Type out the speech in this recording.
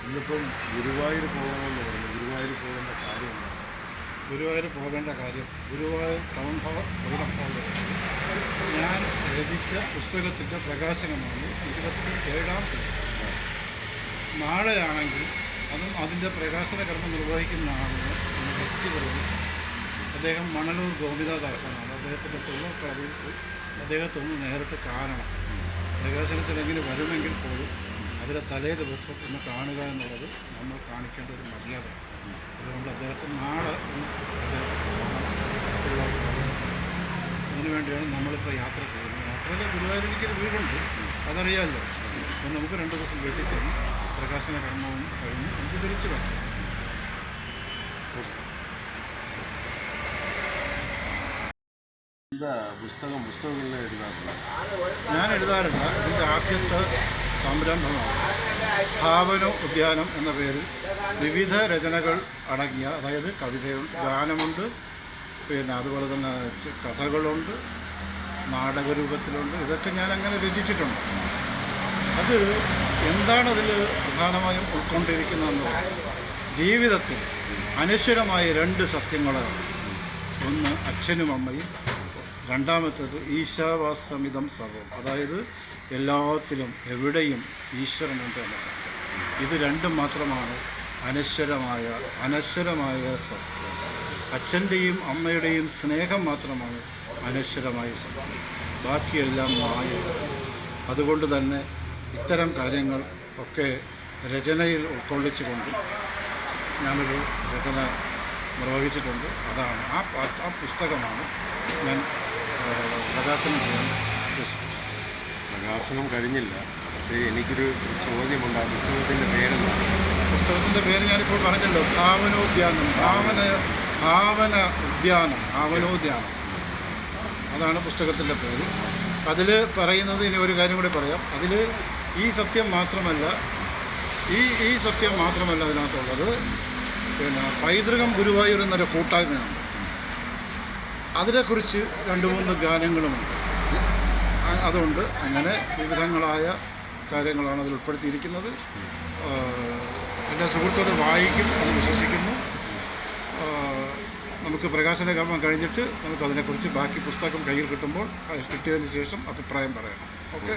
ഇന്നിപ്പം ഗുരുവായൂർ പോകണമെന്ന് പറഞ്ഞു. ഗുരുവായൂർ പോകേണ്ട കാര്യം എന്താണ്? ഗുരുവായൂർ പോകേണ്ട കാര്യം, ഗുരുവായൂർ ടൗൺ ഹാൾ ഫ്രീഡം ഹാളിൽ ഞാൻ രചിച്ച പുസ്തകത്തിൻ്റെ പ്രകാശനമാണ് 27-ാം തീയതി. നാളെയാണെങ്കിൽ അതും അതിൻ്റെ പ്രകാശന കർമ്മം നിർവഹിക്കുന്ന ആളിന് വ്യക്തിപരവും അദ്ദേഹം മണലൂർ ഗോപിനാദാസനാണ്. അദ്ദേഹത്തിൻ്റെ തൊഴിലുറപ്പിൽ അദ്ദേഹത്തൊന്ന് നേരിട്ട് കാണണം. പ്രകാശനത്തിലെങ്കിലും വരുമെങ്കിൽ പോലും അതിലെ തലേ ദിവസം ഒന്ന് കാണുക എന്നുള്ളത് നമ്മൾ കാണിക്കേണ്ട ഒരു മര്യാദ. അതുകൊണ്ട് അദ്ദേഹത്തിന് നാളെ അതിനുവേണ്ടിയാണ് നമ്മളിപ്പോൾ യാത്ര ചെയ്യുന്നത്. യാത്രയിൽ ഗുരുവായൂർ എനിക്കൊരു വീടുണ്ട്, അതറിയാമല്ലോ. അപ്പം നമുക്ക് 2 ദിവസം വീട്ടിൽ കഴിഞ്ഞ് പ്രകാശന കർമ്മവും കഴിഞ്ഞ് നമുക്ക് തിരിച്ചു വരാം. എന്താ പുസ്തകങ്ങളിൽ എഴുതാറില്ല? ഞാൻ എഴുതാറില്ല. ഇതിൻ്റെ ആദ്യത്തെ സംരംഭമാണ് ഭാവന ഉദ്യാനം എന്ന പേരിൽ വിവിധ രചനകൾ അടങ്ങിയ, അതായത് കവിതയുണ്ട്, ഗാനമുണ്ട്, പിന്നെ അതുപോലെ തന്നെ കഥകളുണ്ട്, നാടകരൂപത്തിലുണ്ട്. ഇതൊക്കെ ഞാൻ അങ്ങനെ രചിച്ചിട്ടുണ്ട്. അത് എന്താണതിൽ പ്രധാനമായും ഉൾക്കൊണ്ടിരിക്കുന്നതെന്ന് ജീവിതത്തിൽ അനശ്വരമായ 2 സത്യങ്ങളാണ്. ഒന്ന് അച്ഛനും അമ്മയും, രണ്ടാമത്തേത് ഈശാവാസ്യമിതം സർവം, അതായത് എല്ലാത്തിലും എവിടെയും ഈശ്വരനുണ്ട് എന്ന സത്യം. ഇത് 2 മാത്രമാണ് അനശ്വരമായ സത്യം. അച്ഛൻ്റെയും അമ്മയുടെയും സ്നേഹം മാത്രമാണ് അനശ്വരമായ സത്യം. ബാക്കിയെല്ലാം മായ. അതുകൊണ്ട് തന്നെ ഇത്തരം കാര്യങ്ങൾ ഒക്കെ രചനയിൽ ഉൾക്കൊള്ളിച്ചുകൊണ്ട് ഞാനൊരു രചന നിർവഹിച്ചിട്ടുണ്ട്. അതാണ് ആ പുസ്തകമാണ് ഞാൻ പ്രകാശനം ചെയ്യാൻ ഉദ്ദേശിക്കുന്നത്. പ്രകാശനം കഴിഞ്ഞില്ല, പക്ഷേ എനിക്കൊരു ചോദ്യമുണ്ട്. ആ പുസ്തകത്തിൻ്റെ പേരെന്താണ്? പുസ്തകത്തിൻ്റെ പേര് ഞാനിപ്പോൾ പറഞ്ഞല്ലോ, ഭാവനോദ്യാനം. അതാണ് പുസ്തകത്തിൻ്റെ പേര്. അതിൽ പറയുന്നത്, ഇനി ഒരു കാര്യം കൂടി പറയാം. അതിൽ ഈ സത്യം മാത്രമല്ല അതിനകത്തുള്ളത്. പിന്നെ പൈതൃകം ഗുരുവായൂർ എന്നൊരു കൂട്ടായ്മയുണ്ട്. അതിനെക്കുറിച്ച് 2-3 ഗാനങ്ങളുമുണ്ട്. അതുകൊണ്ട് അങ്ങനെ വിവിധങ്ങളായ കാര്യങ്ങളാണ് അതിൽ ഉൾപ്പെടുത്തിയിരിക്കുന്നത്. എൻ്റെ സുഹൃത്തുക്കൾ വായിക്കും എന്ന് വിശ്വസിക്കുന്നു. നമുക്ക് പ്രകാശന കർമ്മം കഴിഞ്ഞിട്ട് നമുക്കതിനെക്കുറിച്ച് ബാക്കി പുസ്തകം കയ്യിൽ കിട്ടിയതിന് ശേഷം അഭിപ്രായം പറയണം. ഓക്കെ.